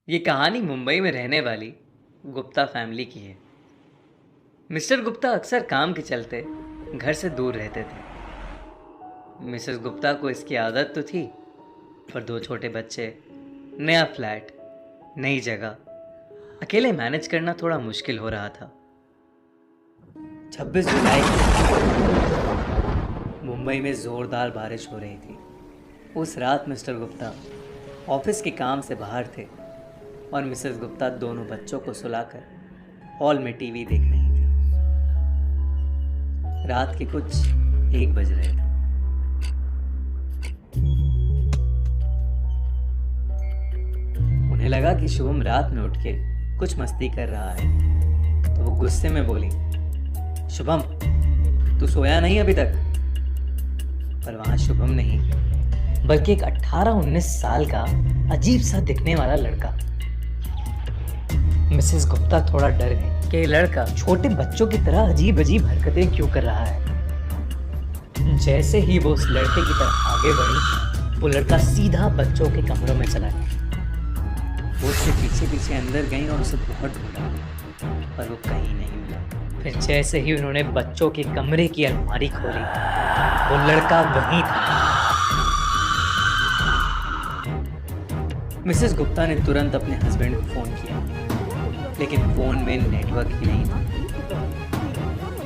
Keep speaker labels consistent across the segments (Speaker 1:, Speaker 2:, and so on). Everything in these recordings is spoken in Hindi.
Speaker 1: ये कहानी मुंबई में रहने वाली गुप्ता फैमिली की है। मिस्टर गुप्ता अक्सर काम के चलते घर से दूर रहते थे। मिसेस गुप्ता को इसकी आदत तो थी, पर दो छोटे बच्चे, नया फ्लैट, नई जगह, अकेले मैनेज करना थोड़ा मुश्किल हो रहा था। 26 जुलाई मुंबई में जोरदार बारिश हो रही थी। उस रात मिस्टर गुप्ता ऑफिस के काम से बाहर थे और मिसेस गुप्ता दोनों बच्चों को सुलाकर हॉल में टीवी देख रही थी। रात के कुछ 1 बज रहे थे। उन्हें लगा कि शुभम रात में उठ के कुछ मस्ती कर रहा है, तो वो गुस्से में बोली, शुभम, तू सोया नहीं अभी तक? पर वहां शुभम नहीं, बल्कि एक 18-19 साल का अजीब सा दिखने वाला लड़का। मिसेस गुप्ता थोड़ा डर गई कि ये लड़का छोटे बच्चों की तरह अजीब अजीब हरकतें क्यों कर रहा है। जैसे ही वो उस लड़के की तरफ आगे बढ़ी, वो लड़का सीधा बच्चों के कमरों में चला गया। वो उसके पीछे पीछे अंदर गई और उसे बहुत ढूंढा, पर वो कहीं नहीं मिला। फिर जैसे ही उन्होंने बच्चों के कमरे की अलमारी खोली, वो लड़का वहीं था। मिसेस गुप्ता ने तुरंत अपने हस्बैंड को फोन किया, लेकिन फोन में नेटवर्क ही नहीं था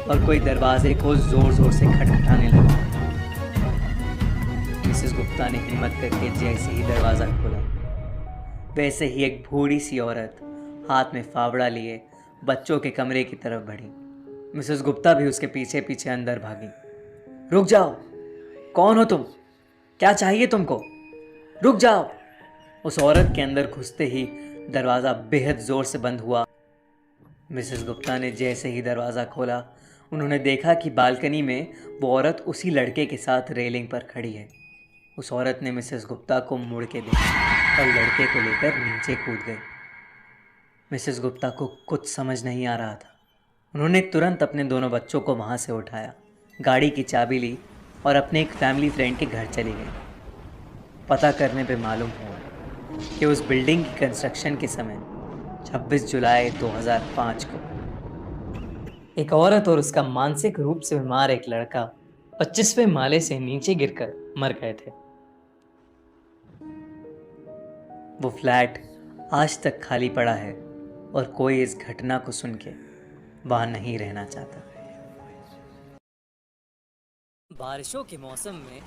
Speaker 1: और कोई दरवाजे को जोर जोर से खटखटाने लगा। मिसेस गुप्ता ने हिम्मत करके जैसे ही दरवाजा खोला, वैसे ही एक बूढ़ी सी औरत हाथ में फावड़ा लिए बच्चों के कमरे की तरफ बढ़ी। मिसेस गुप्ता भी उसके पीछे पीछे अंदर भागी। रुक जाओ, कौन हो तुम? क्या चाहिए तुमको? रुक जाओ! उस औरत के अंदर घुसते ही दरवाज़ा बेहद ज़ोर से बंद हुआ। मिसेस गुप्ता ने जैसे ही दरवाज़ा खोला, उन्होंने देखा कि बालकनी में वो औरत उसी लड़के के साथ रेलिंग पर खड़ी है। उस औरत ने मिसेस गुप्ता को मुड़ के देखा और लड़के को लेकर नीचे कूद गई। मिसेस गुप्ता को कुछ समझ नहीं आ रहा था। उन्होंने तुरंत अपने दोनों बच्चों को वहाँ से उठाया, गाड़ी की चाबी ली और अपने एक फैमिली फ्रेंड के घर चली गई। पता करने पे मालूम हुआ कि उस बिल्डिंग की कंस्ट्रक्शन के समय 26 जुलाई 2005 को एक औरत और उसका मानसिक रूप से बीमार एक लड़का 25वें माले से नीचे गिरकर मर गए थे। वो फ्लैट आज तक खाली पड़ा है और कोई इस घटना को सुन के वहां नहीं रहना चाहता।
Speaker 2: बारिशों के मौसम में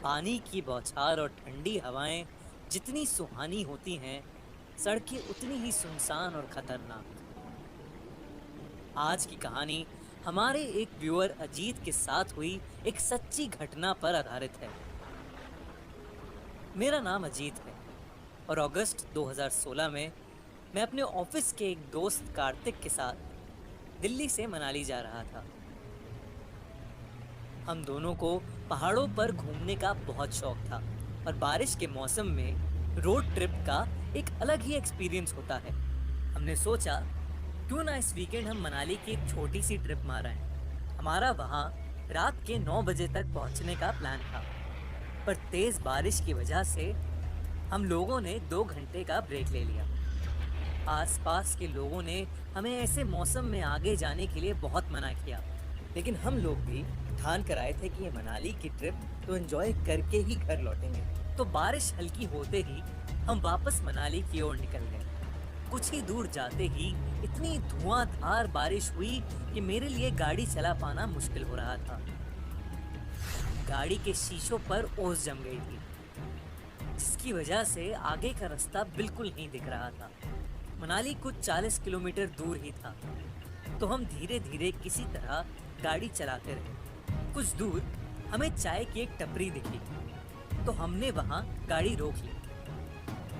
Speaker 2: पानी की बौछार और ठंडी हवाएं जितनी सुहानी होती हैं, सड़कें उतनी ही सुनसान और खतरनाक। आज की कहानी हमारे एक व्यूअर अजीत के साथ हुई एक सच्ची घटना पर आधारित है। मेरा नाम अजीत है और अगस्त 2016 में मैं अपने ऑफिस के एक दोस्त कार्तिक के साथ दिल्ली से मनाली जा रहा था। हम दोनों को पहाड़ों पर घूमने का बहुत शौक था और बारिश के मौसम में रोड ट्रिप का एक अलग ही एक्सपीरियंस होता है। हमने सोचा क्यों ना इस वीकेंड हम मनाली की एक छोटी सी ट्रिप मारें। हमारा वहाँ रात के 9 बजे तक पहुँचने का प्लान था, पर तेज बारिश की वजह से हम लोगों ने 2 घंटे का ब्रेक ले लिया। आसपास के लोगों ने हमें ऐसे मौसम में आगे जाने के लिए बहुत मना किया, लेकिन हम लोग भी ठान कर आए थे कि ये मनाली की ट्रिप तो एंजॉय करके ही घर लौटेंगे। तो बारिश हल्की होते ही हम वापस मनाली की ओर निकल गए। कुछ ही दूर जाते ही इतनी धुआंधार बारिश हुई कि मेरे लिए गाड़ी चला पाना मुश्किल हो रहा था। गाड़ी के शीशों पर ओस जम गई थी, जिसकी वजह से आगे का रास्ता बिल्कुल नहीं दिख रहा था। मनाली कुछ 40 किलोमीटर दूर ही था, तो हम धीरे धीरे किसी तरह गाड़ी चलाते रहे। कुछ दूर हमें चाय की एक टपरी दिखी, तो हमने वहां गाड़ी रोक ली।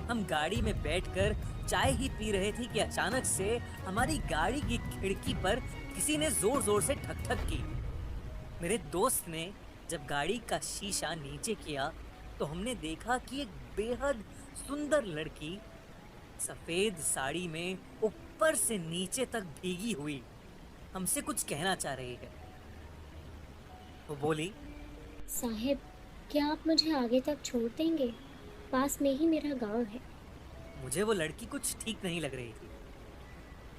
Speaker 2: हम गाड़ी में बैठकर चाय ही पी रहे थे कि अचानक से हमारी गाड़ी की खिड़की पर किसी ने जोर जोर से ठक ठक की। मेरे दोस्त ने जब गाड़ी का शीशा नीचे किया तो हमने देखा कि एक बेहद सुंदर लड़की सफेद साड़ी में ऊपर से नीचे तक भीगी हुई हमसे कुछ कहना चाह रही है। वो बोली,
Speaker 3: साहब, क्या आप मुझे आगे तक छोड़ देंगे? पास में ही मेरा गांव है।
Speaker 2: मुझे वो लड़की कुछ ठीक नहीं लग रही थी,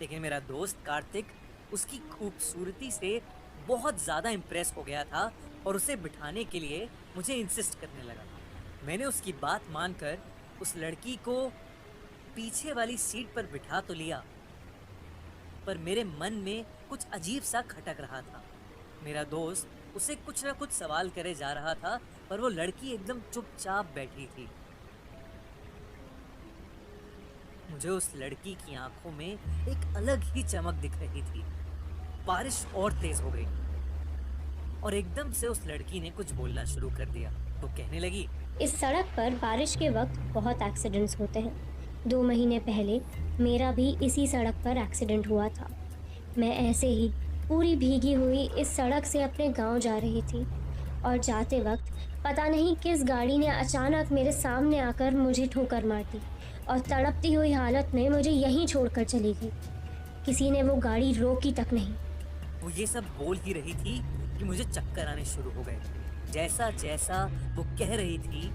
Speaker 2: लेकिन मेरा दोस्त कार्तिक उसकी खूबसूरती से बहुत ज़्यादा इम्प्रेस हो गया था और उसे बिठाने के लिए मुझे इंसिस्ट करने लगा। मैंने उसकी बात मानकर उस लड़की को पीछे वाली सीट पर बिठा तो लिया, पर मेरे मन में कुछ अजीब सा खटक रहा था। मेरा दोस्त उसे कुछ ना कुछ सवाल करे जा रहा था, पर वो लड़की एकदम चुपचाप बैठी थी। मुझे उस लड़की की आंखों में एक अलग ही चमक दिख रही थी। बारिश और तेज हो गई और एकदम से उस लड़की ने कुछ बोलना शुरू कर दिया। वो कहने लगी,
Speaker 3: इस सड़क पर बारिश के वक्त बहुत एक्सीडेंट्स होते हैं। 2 महीने पहले मेरा भी इसी सड़क पर एक्सीडेंट हुआ था। मैं ऐसे ही पूरी भीगी हुई इस सड़क से अपने गांव जा रही थी और जाते वक्त पता नहीं किस गाड़ी ने अचानक मेरे सामने आकर मुझे ठोकर मार दी और तड़पती हुई हालत में मुझे यहीं छोड़कर चली गई। किसी ने वो गाड़ी रोकी तक नहीं।
Speaker 2: वो ये सब बोल ही रही थी कि मुझे चक्कर आने शुरू हो गए। जैसा जैसा वो कह रही थी,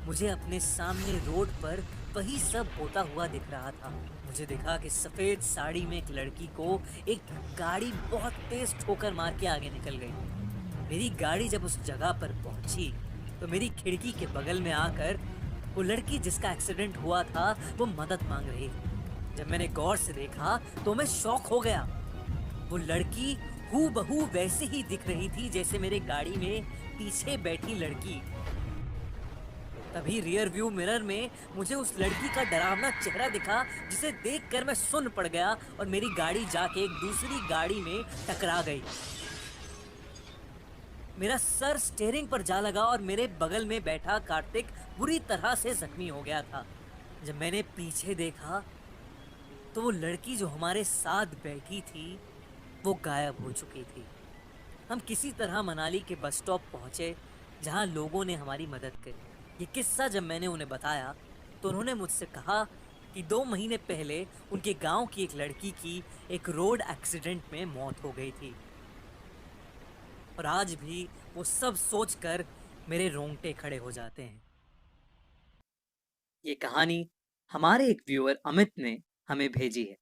Speaker 2: मुझे अपने सामने रोड पर वही सब होता हुआ दिख रहा था। मुझे दिखा कि सफ़ेद साड़ी में एक लड़की को एक गाड़ी बहुत तेज ठोकर मार के आगे निकल गई। मेरी गाड़ी जब उस जगह पर पहुंची तो मेरी खिड़की के बगल में आकर वो लड़की जिसका एक्सीडेंट हुआ था वो मदद मांग रही थी। जब मैंने गौर से देखा तो मैं शॉक हो गया। वो लड़की हूबहू वैसे ही दिख रही थी जैसे मेरे गाड़ी में पीछे बैठी लड़की। तभी रियर व्यू मिरर में मुझे उस लड़की का डरावना चेहरा दिखा, जिसे देखकर मैं सुन्न पड़ गया और मेरी गाड़ी जाके एक दूसरी गाड़ी में टकरा गई। मेरा सर स्टीयरिंग पर जा लगा और मेरे बगल में बैठा कार्तिक बुरी तरह से जख्मी हो गया था। जब मैंने पीछे देखा तो वो लड़की जो हमारे साथ बैठी थी वो गायब हो चुकी थी। हम किसी तरह मनाली के बस स्टॉप पहुंचे, जहां लोगों ने हमारी मदद करी। ये किस्सा जब मैंने उन्हें बताया तो उन्होंने मुझसे कहा कि 2 महीने पहले उनके गांव की एक लड़की की एक रोड एक्सीडेंट में मौत हो गई थी। और आज भी वो सब सोचकर मेरे रोंगटे खड़े हो जाते हैं।
Speaker 1: ये कहानी हमारे एक व्यूअर अमित ने हमें भेजी है।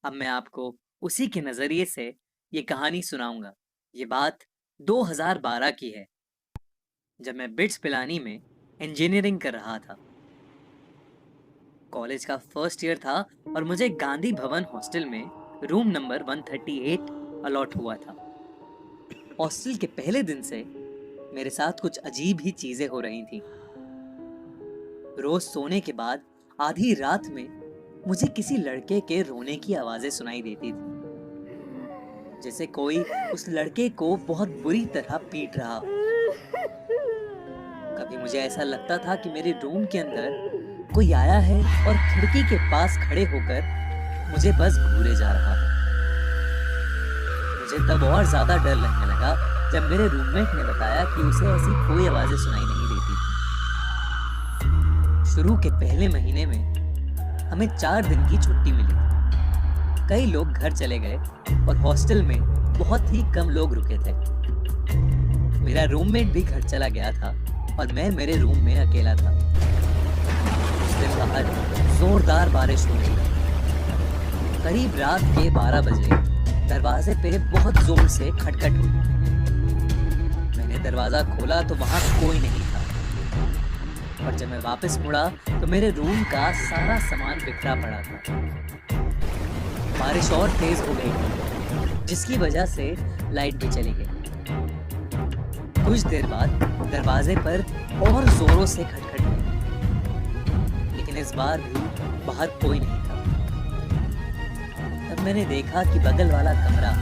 Speaker 1: अब मैं आपको उसी के नज़रिए से ये कहानी सुनाऊंगा। ये बात 2012 की है, जब मैं बिट्स पिलानी में इंजीनियरिंग कर रहा था। कॉलेज का फर्स्ट ईयर था और मुझे गांधी भवन हॉस्टल में रूम नंबर 138 अलॉट हुआ था। हॉस्टल के पहले दिन से मेरे साथ कुछ अजीब ही चीजें हो रही थी। रोज सोने के बाद आधी रात में मुझे किसी लड़के के रोने की आवाजें सुनाई देती थी, जैसे कोई उस लड़के को बहुत बुरी तरह पीट रहा हो। कभी मुझे ऐसा लगता था कि मेरे रूम के अंदर कोई आया है और खिड़की के पास खड़े होकर मुझे बस घूरे जा रहा है। मुझे तब और ज्यादा डर लगने लगा जब मेरे रूममेट ने बताया कि उसे ऐसी कोई आवाजें सुनाई नहीं देती। शुरू के पहले महीने में हमें 4 दिन की छुट्टी मिली। कई लोग घर चले गए और हॉस्टल में बहुत ही कम लोग रुके थे। मेरा रूममेट भी घर चला गया था और मैं मेरे रूम में अकेला था। उस दिन बाहर जोरदार बारिश हो रही थी। करीब रात के 12 बजे दरवाजे पे बहुत जोर से खटखट हुई। मैंने दरवाजा खोला तो वहां कोई नहीं था, और जब मैं वापस मुड़ा तो मेरे रूम का सारा सामान बिखरा पड़ा था। बारिश और तेज हो गई, जिसकी वजह से लाइट भी चली गई। कुछ देर बाद दरवाजे पर और जोरों से खटखट हुई, लेकिन इस बार भी बाहर कोई नहीं था। तब मैंने देखा कि बगल वाला कमरा,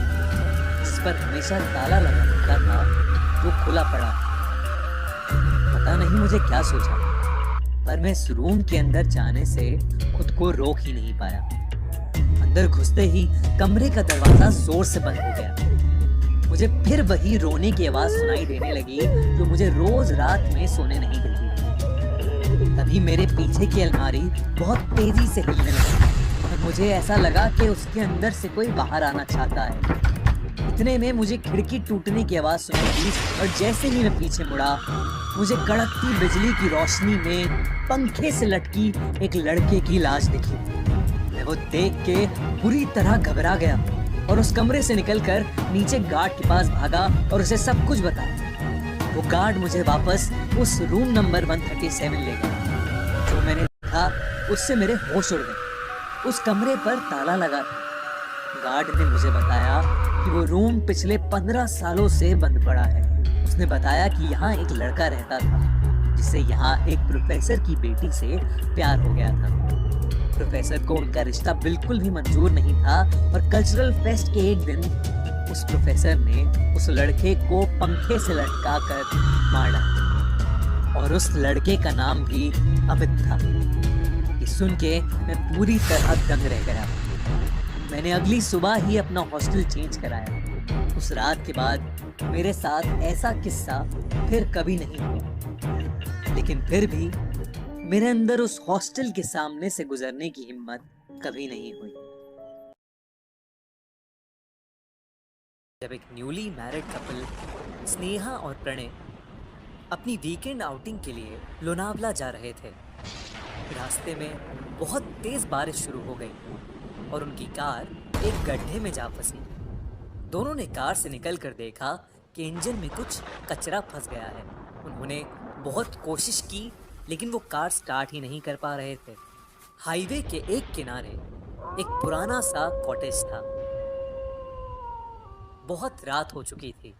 Speaker 1: जिस पर हमेशा ताला लगा होता था, वो खुला पड़ा। पता नहीं मुझे क्या सोचा, पर मैं इस रूम के अंदर जाने से खुद को रोक ही नहीं पाया। अंदर घुसते ही कमरे का दरवाजा जोर से बंद हो गया। मुझे फिर वही रोने की आवाज सुनाई देने लगी जो मुझे रोज रात में सोने नहीं देती। तभी मेरे पीछे की अलमारी बहुत तेजी से हिलने लगी और मुझे ऐसा लगा कि उसके अंदर से कोई बाहर आना चाहता है।
Speaker 2: इतने में मुझे खिड़की टूटने की आवाज सुनाई दी और जैसे ही मैं पीछे मुड़ा, मुझे कड़कती बिजली की रोशनी में पंखे से लटकी एक लड़के की लाश दिखी। मैं वो देख के बुरी तरह घबरा गया और उस कमरे से निकलकर नीचे गार्ड के पास भागा और उसे सब कुछ बताया। वो गार्ड मुझे वापस उस रूम नंबर 137 ले गया। जो मैंने देखा उससे मेरे होश उड़ गए। उस कमरे पर ताला लगा था। गार्ड ने मुझे बताया कि वो रूम पिछले 15 सालों से बंद पड़ा है। उसने बताया कि यहाँ एक लड़का रहता था जिससे यहाँ एक प्रोफेसर की बेटी से प्यार हो गया था। प्रोफेसर को उनका रिश्ता बिल्कुल भी मंजूर नहीं था और कल्चरल फेस्ट के एक दिन उस प्रोफेसर ने उस लड़के को पंखे से लटका कर मार डाला और उस लड़के का नाम भी अमित था। ये सुन के मैं पूरी तरह दंग रह गया। मैंने अगली सुबह ही अपना हॉस्टल चेंज कराया। उस रात के बाद मेरे साथ ऐसा किस्सा फिर कभी नहीं हुआ, लेकिन फिर भी मेरे अंदर उस हॉस्टल के सामने से गुजरने की हिम्मत कभी नहीं हुई। जब एक न्यूली मैरिड कपल स्नेहा और प्रणय अपनी वीकेंड आउटिंग के लिए लोनावला जा रहे थे, रास्ते में बहुत तेज बारिश शुरू हो गई और उनकी कार एक गड्ढे में जा फंसी। दोनों ने कार से निकलकर देखा कि इंजन में कुछ कचरा फंस गया है। उन्होंने बहुत कोशिश की लेकिन वो कार स्टार्ट ही नहीं कर पा रहे थे। हाईवे के एक किनारे एक पुराना सा कॉटेज था। बहुत रात हो चुकी थी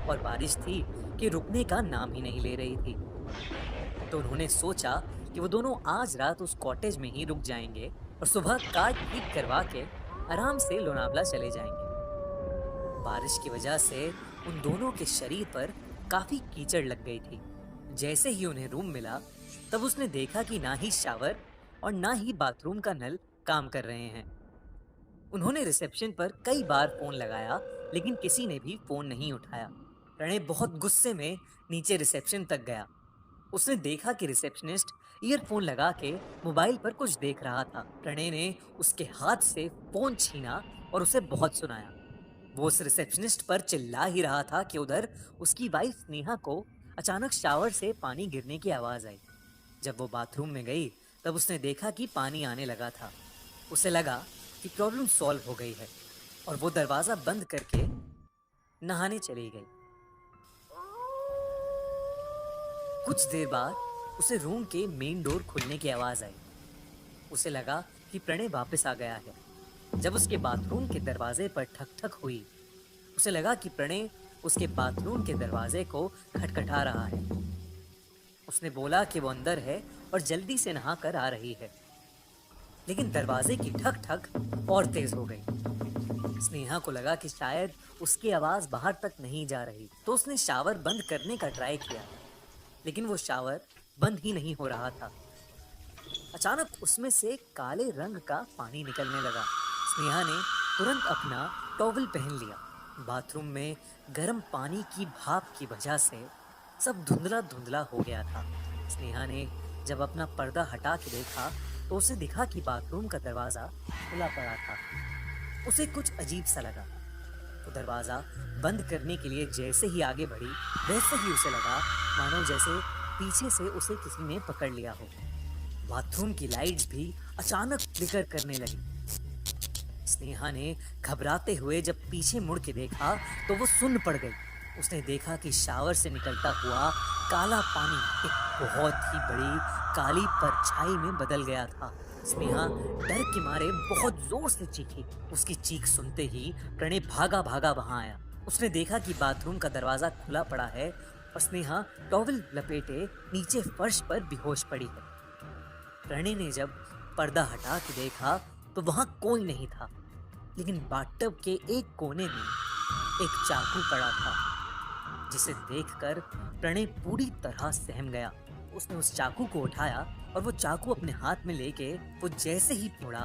Speaker 2: और बारिश थी कि रुकने का नाम ही नहीं ले रही थी। तो उन्होंने सोचा कि वो दोनों आज रात उस कॉटेज में ही रुक जाएंगे और सुबह कार ठीक करवा के आराम से लोनावला चले जाएंगे। बारिश की वजह से उन दोनों के शरीर पर काफी कीचड़ लग गई थी। जैसे ही उन्हें रूम मिला तब उसने देखा कि ना ही शावर और ना ही बाथरूम का नल काम कर रहे हैं। उन्होंने रिसेप्शन पर कई बार फोन लगाया लेकिन किसी ने भी फोन नहीं उठाया। प्रणय बहुत गुस्से में नीचे रिसेप्शन तक गया। उसने देखा कि रिसेप्शनिस्ट ईयरफोन लगा के मोबाइल पर कुछ देख रहा था। प्रणय ने उसके हाथ से फोन छीना और उसे बहुत सुनाया। वो उस रिसेप्शनिस्ट पर चिल्ला ही रहा था कि उधर उसकी वाइफ स्नेहा को अचानक शावर से पानी गिरने की आवाज आई। जब वो बाथरूम में गई तब उसने देखा कि पानी आने लगा था। उसे लगा कि प्रॉब्लम सॉल्व हो गई है और वो दरवाजा बंद करके नहाने चली गई। कुछ देर बाद उसे रूम के मेन डोर खुलने की आवाज आई। उसे लगा कि प्रणय वापस आ गया है। जब उसके बाथरूम के दरवाजे पर ठक ठक हुई, उसे लगा कि प्रणय उसके बाथरूम के दरवाजे को खटखटा रहा है। उसने बोला कि वो अंदर है और जल्दी से नहा कर आ रही है, लेकिन दरवाजे की ठक ठक और तेज हो गई। स्नेहा को लगा कि शायद उसकी आवाज बाहर तक नहीं जा रही, तो उसने शावर बंद करने का ट्राई किया, लेकिन वो शावर बंद ही नहीं हो रहा था। अचानक उसमें से काले रंग का पानी निकलने लगा। स्नेहा ने तुरंत अपना टॉवल पहन लिया। बाथरूम में गर्म पानी की भाप की वजह से सब धुंधला धुंधला हो गया था। स्नेहा ने जब अपना पर्दा हटा के देखा तो उसे दिखा कि बाथरूम का दरवाजा खुला पड़ा था। उसे कुछ अजीब सा लगा। तो दरवाजा बंद करने के लिए जैसे ही आगे बढ़ी, वैसे ही उसे लगा मानो जैसे पीछे से उसे किसी ने पकड़ लिया हो। बाथरूम की लाइट्स भी अचानक फ्लिकर करने लगी। स्नेहा ने घबराते हुए जब पीछे मुड़ के देखा तो वो सुन्न पड़ गई। उसने देखा कि शावर से निकलता हुआ काला पानी एक बहुत ही बड़ी काली परछाई में बदल गया था। स्नेहा डर के मारे बहुत जोर से चीखी। उसकी चीख सुनते ही प्रणय भागा भागा वहां आया। उसने देखा कि बाथरूम का दरवाजा खुला पड़ा है और स्नेहा टॉवल लपेटे नीचे फर्श पर बेहोश पड़ी है। प्रणय ने जब पर्दा हटा के देखा तो वहां कोई नहीं था, लेकिन बाथटब के एक कोने में एक चाकू पड़ा था, जिसे देखकर प्रणय पूरी तरह सहम गया। उसने उस चाकू को उठाया और वो चाकू अपने हाथ में लेके वो जैसे ही मुड़ा,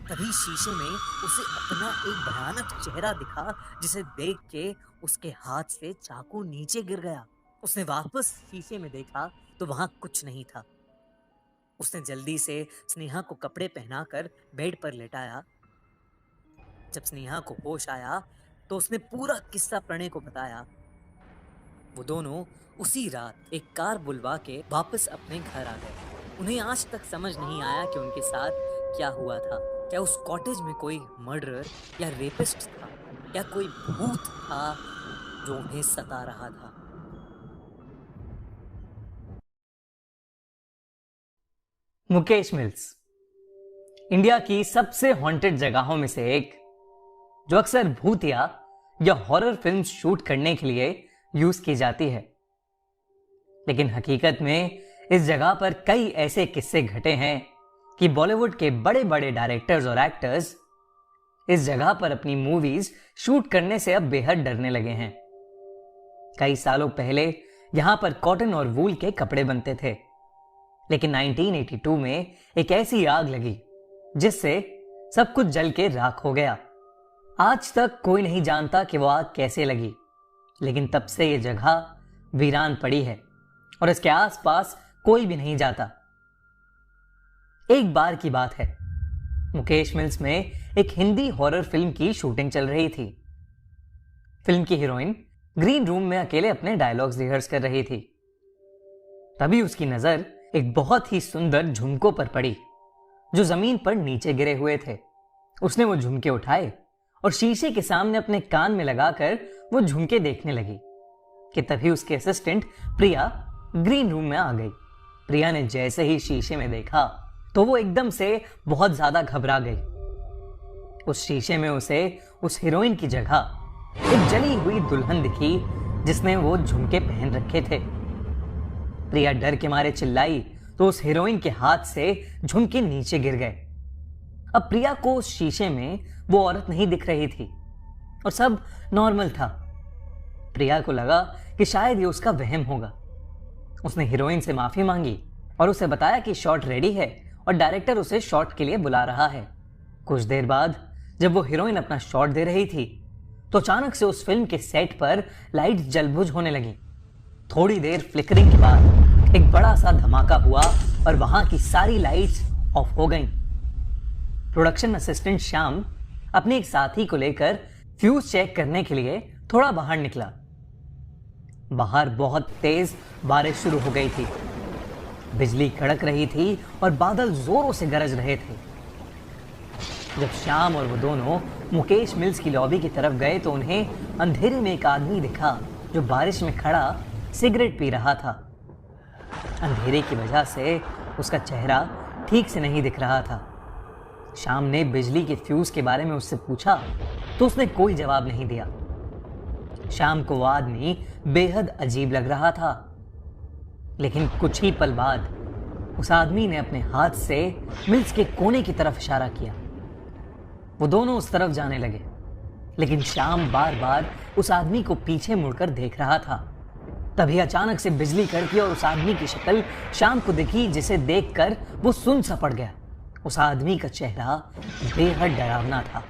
Speaker 2: तभी शीशे में उसे अपना एक भयानक चेहरा दिखा, जिसे देख के उसके हाथ से चाकू नीचे गिर गया। उसने वापस शीशे में देखा तो वहां कुछ नहीं था। उसने जल्दी से स्नेहा को कपड़े पहनाकर बेड पर लेटाया। जब स्नेहा को होश आया तो उसने पूरा किस्सा प्रणय को बताया। वो दोनों उसी रात एक कार बुलवा के वापस अपने घर आ गए। उन्हें आज तक समझ नहीं आया कि उनके साथ क्या हुआ था। क्या उस कॉटेज में कोई मर्डरर या रेपिस्ट था, या कोई भूत था जो उन्हें सता रहा था।
Speaker 1: मुकेश मिल्स इंडिया की सबसे हॉन्टेड जगहों में से एक, जो अक्सर भूतिया या हॉरर फिल्म शूट करने के लिए यूज की जाती है। लेकिन हकीकत में इस जगह पर कई ऐसे किस्से घटे हैं कि बॉलीवुड के बड़े बड़े डायरेक्टर्स और एक्टर्स इस जगह पर अपनी मूवीज शूट करने से अब बेहद डरने लगे हैं। कई सालों पहले यहां पर कॉटन और वूल के कपड़े बनते थे, लेकिन 1982 में एक ऐसी आग लगी जिससे सब कुछ जल के राख हो गया। आज तक कोई नहीं जानता कि वो आग कैसे लगी, लेकिन तब से ये जगह वीरान पड़ी है और इसके आसपास कोई भी नहीं जाता। एक बार की बात है, मुकेश मिल्स में एक हिंदी हॉरर फिल्म की शूटिंग चल रही थी। फिल्म की हीरोइन ग्रीन रूम में अकेले अपने डायलॉग्स रिहर्स कर रही थी। तभी उसकी नजर एक बहुत ही सुंदर झुमकों पर पड़ी जो जमीन पर नीचे गिरे हुए थे। उसने वो झुमके उठाए और शीशे के सामने अपने कान में लगाकर वो झुमके देखने लगी कि तभी उसके असिस्टेंट प्रिया ग्रीन रूम में आ गई। प्रिया ने जैसे ही शीशे में देखा तो वो एकदम से बहुत ज्यादा घबरा गई। उस शीशे में उसे उस हीरोइन की जगह एक जली हुई दुल्हन दिखी जिसने वो झुमके पहन रखे थे। प्रिया डर के मारे चिल्लाई तो उस हीरोइन के हाथ से झुमके नीचे गिर गए। अब प्रिया को उस शीशे में वो औरत नहीं दिख रही थी और सब नॉर्मल था। प्रिया को लगा कि शायद ये उसका वहम होगा। उसने हीरोइन से माफी मांगी और उसे बताया कि शॉट रेडी है और डायरेक्टर उसे शॉट के लिए बुला रहा है। कुछ देर बाद जब वो हीरोइन अपना शॉट दे रही थी तो अचानक से उस फिल्म के सेट पर लाइट जलबुझ होने लगी। थोड़ी देर फ्लिकरिंग के बाद एक बड़ा सा धमाका हुआ और वहां की सारी लाइट्स ऑफ हो गईं। प्रोडक्शन असिस्टेंट श्याम अपने एक साथी को लेकर फ्यूज चेक करने के लिए थोड़ा बाहर निकला। बाहर बहुत तेज बारिश शुरू हो गई थी, बिजली कड़क रही थी और बादल जोरों से गरज रहे थे। जब श्याम और वो दोनों मुकेश मिल्स की लॉबी की तरफ गए तो उन्हें अंधेरे में एक आदमी दिखा जो बारिश में खड़ा सिगरेट पी रहा था। अंधेरे की वजह से उसका चेहरा ठीक से नहीं दिख रहा था। श्याम ने बिजली के फ्यूज के बारे में उससे पूछा तो उसने कोई जवाब नहीं दिया। श्याम को वो आदमी बेहद अजीब लग रहा था, लेकिन कुछ ही पल बाद उस आदमी ने अपने हाथ से मिल्स के कोने की तरफ इशारा किया। वो दोनों उस तरफ जाने लगे, लेकिन श्याम बार बार उस आदमी को पीछे मुड़कर देख रहा था। तभी अचानक से बिजली कड़की और उस आदमी की शक्ल श्याम को दिखी, जिसे देखकर वो सुन्न सा पड़ गया। उस आदमी का चेहरा बेहद डरावना था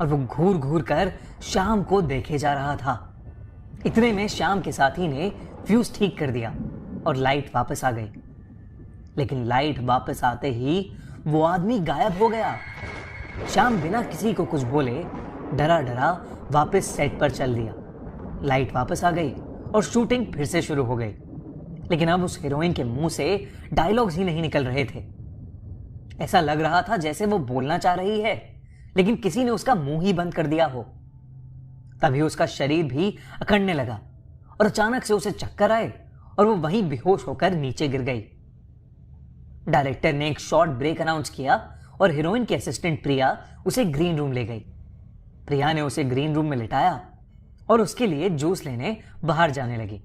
Speaker 1: और वो घूर घूर कर श्याम को देखे जा रहा था। इतने में श्याम के साथी ने फ्यूज ठीक कर दिया और लाइट वापस आ गई, लेकिन लाइट वापस आते ही वो आदमी गायब हो गया। श्याम बिना किसी को कुछ बोले डरा डरा वापस सेट पर चल दिया। लाइट वापस आ गई और शूटिंग फिर से शुरू हो गई, लेकिन अब उस हीरोइन के मुंह से डायलॉग्स ही नहीं निकल रहे थे। ऐसा लग रहा था जैसे वो बोलना चाह रही है, लेकिन किसी ने उसका मुंह ही बंद कर दिया हो। तभी उसका शरीर भी अकड़ने लगा और अचानक से उसे चक्कर आए और वो वहीं बेहोश होकर नीचे गिर गई। डायरेक्टर ने एक शॉर्ट ब्रेक अनाउंस किया और हीरोइन की असिस्टेंट प्रिया उसे ग्रीन रूम ले गई। प्रिया ने उसे ग्रीन रूम में लिटाया और उसके लिए जूस लेने बाहर जाने लगी।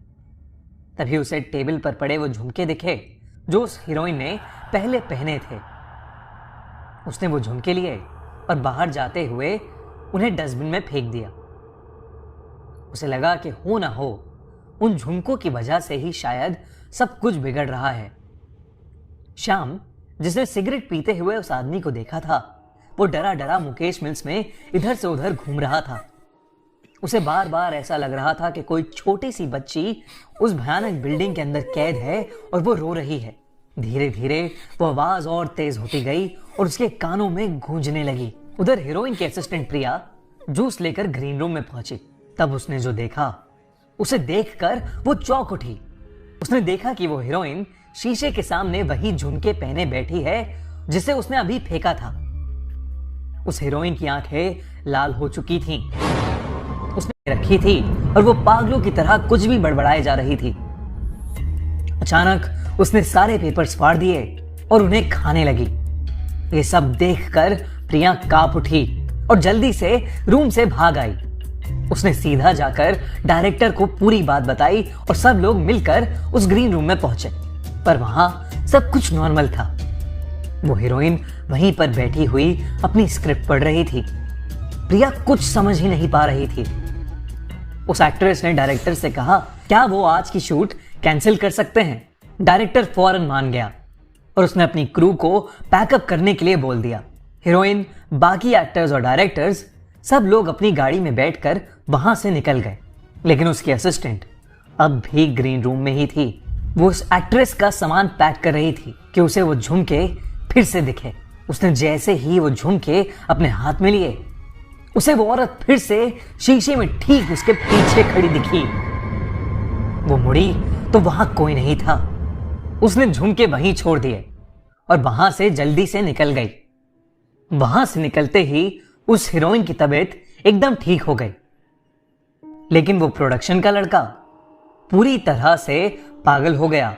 Speaker 1: तभी उसे टेबल पर पड़े वो झुमके दिखे जो उस हीरोइन ने पहले पहने थे। उसने वो झुमके लिए और बाहर जाते हुए उन्हें डस्टबिन में फेंक दिया। उसे लगा कि हो ना हो उन झुमकों की वजह से ही शायद सब कुछ बिगड़ रहा है। श्याम, जिसने सिगरेट पीते हुए उस आदमी को देखा था, वो डरा डरा मुकेश मिल्स में इधर से उधर घूम रहा था। उसे बार बार ऐसा लग रहा था कि कोई छोटी सी बच्ची उस भयानक बिल्डिंग के अंदर कैद है और वो रो रही है। धीरे धीरे वो आवाज और तेज होती गई और उसके कानों में गूंजने लगी। उधर हीरोइन की असिस्टेंट प्रिया जूस लेकर ग्रीन रूम में पहुंची। तब उसने जो देखा, उसे देखकर वो चौंक उठी। उसने देखा कि वो हीरोइन शीशे के सामने वही झुमके पहने बैठी है जिसे उसने अभी फेंका था। उस हीरोइन की आंखें लाल हो चुकी थीं। उसने रखी थी और वो पागलों की तरह कुछ भी बड़बड़ाए जा रही थी। अचानक उसने सारे पेपर्स फाड़ दिए और उन्हें खाने लगी। ये सब देखकर प्रिया कांप उठी और जल्दी से रूम से भाग आई। उसने सीधा जाकर डायरेक्टर को पूरी बात बताई और सब लोग मिलकर उस ग्रीन रूम में पहुंचे। पर वहां सब कुछ नॉर्मल था। वो हीरोइन वहीं पर बैठी हुई अपनी स्क्रिप्ट पढ़ रही थी। प्रिया कुछ समझ ही नहीं पा रही थी। उस एक्ट्रेस ने डायरेक्टर से कहा, क्या वो आज की शूट कैंसिल कर सकते हैं? डायरेक्टर फौरन मान गया और उसने अपनी क्रू को पैकअप करने के लिए बोल दिया। हीरोइन, बाकी एक्टर्स और डायरेक्टर्स सब लोग अपनी गाड़ी में बैठकर वहां से निकल गए। लेकिन उसकी असिस्टेंट अब भी ग्रीन रूम में ही थी। वो उस एक्ट्रेस का सामान पैक कर रही थी कि उसे वो झुमके फिर से दिखे। उसने जैसे ही वो झुमके अपने हाथ में लिए, उसे वो औरत फिर से शीशे में ठीक उसके पीछे खड़ी दिखी। वो मुड़ी तो वहां कोई नहीं था। उसने झुमके वहीं छोड़ दिए और वहां से जल्दी से निकल गई। वहां से निकलते ही उस हीरोइन की तबीयत एकदम ठीक हो गई। लेकिन वो प्रोडक्शन का लड़का पूरी तरह से पागल हो गया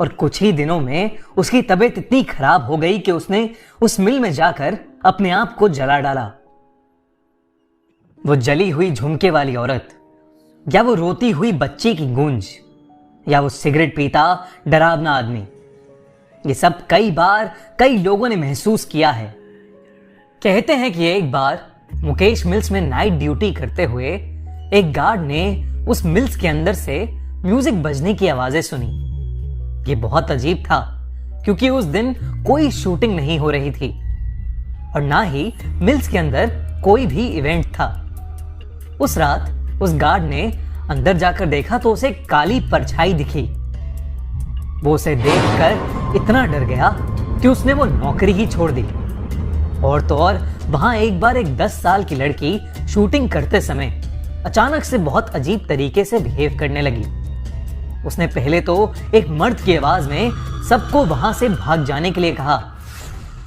Speaker 1: और कुछ ही दिनों में उसकी तबीयत इतनी खराब हो गई कि उसने उस मिल में जाकर अपने आप को जला डाला। वो जली हुई झुमके वाली औरत, या वो रोती हुई बच्ची की गूंज, या वो सिगरेट पीता डरावना आदमी, ये सब कई बार कई लोगों ने महसूस किया है। कहते हैं कि एक बार मुकेश मिल्स में नाइट ड्यूटी करते हुए एक गार्ड ने उस मिल्स के अंदर से म्यूजिक बजने की आवाजें सुनी। ये बहुत अजीब था क्योंकि उस दिन कोई शूटिंग नहीं हो रही थी और ना ही मिल्स के अंदर कोई भी इवेंट था। उस रात उस गार्ड ने अंदर जाकर देखा तो उसे काली परछाई दिखी। वो उसे देखकर इतना डर गया कि उसने वो नौकरी ही छोड़ दी। और तो और वहां एक बार एक 10 साल की लड़की शूटिंग करते समय अचानक से बहुत अजीब तरीके से बिहेव करने लगी। उसने पहले तो एक मर्द की आवाज में सबको वहां से भाग जाने के लिए कहा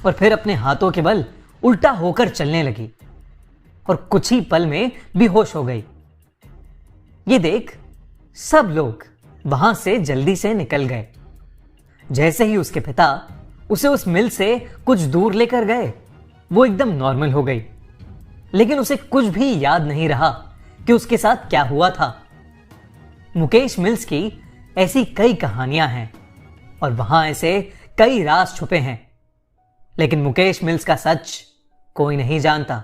Speaker 1: और फिर अपने हाथों के बल उल्टा होकर चलने लगी और कुछ ही पल में बेहोश हो गई। ये देख सब लोग वहां से जल्दी से निकल गए। जैसे ही उसके पिता उसे उस मिल से कुछ दूर लेकर गए, वो एकदम नॉर्मल हो गई। लेकिन उसे कुछ भी याद नहीं रहा कि उसके साथ क्या हुआ था। मुकेश मिल्स की ऐसी कई कहानियां हैं और वहां ऐसे कई राज छुपे हैं, लेकिन मुकेश मिल्स का सच कोई नहीं जानता।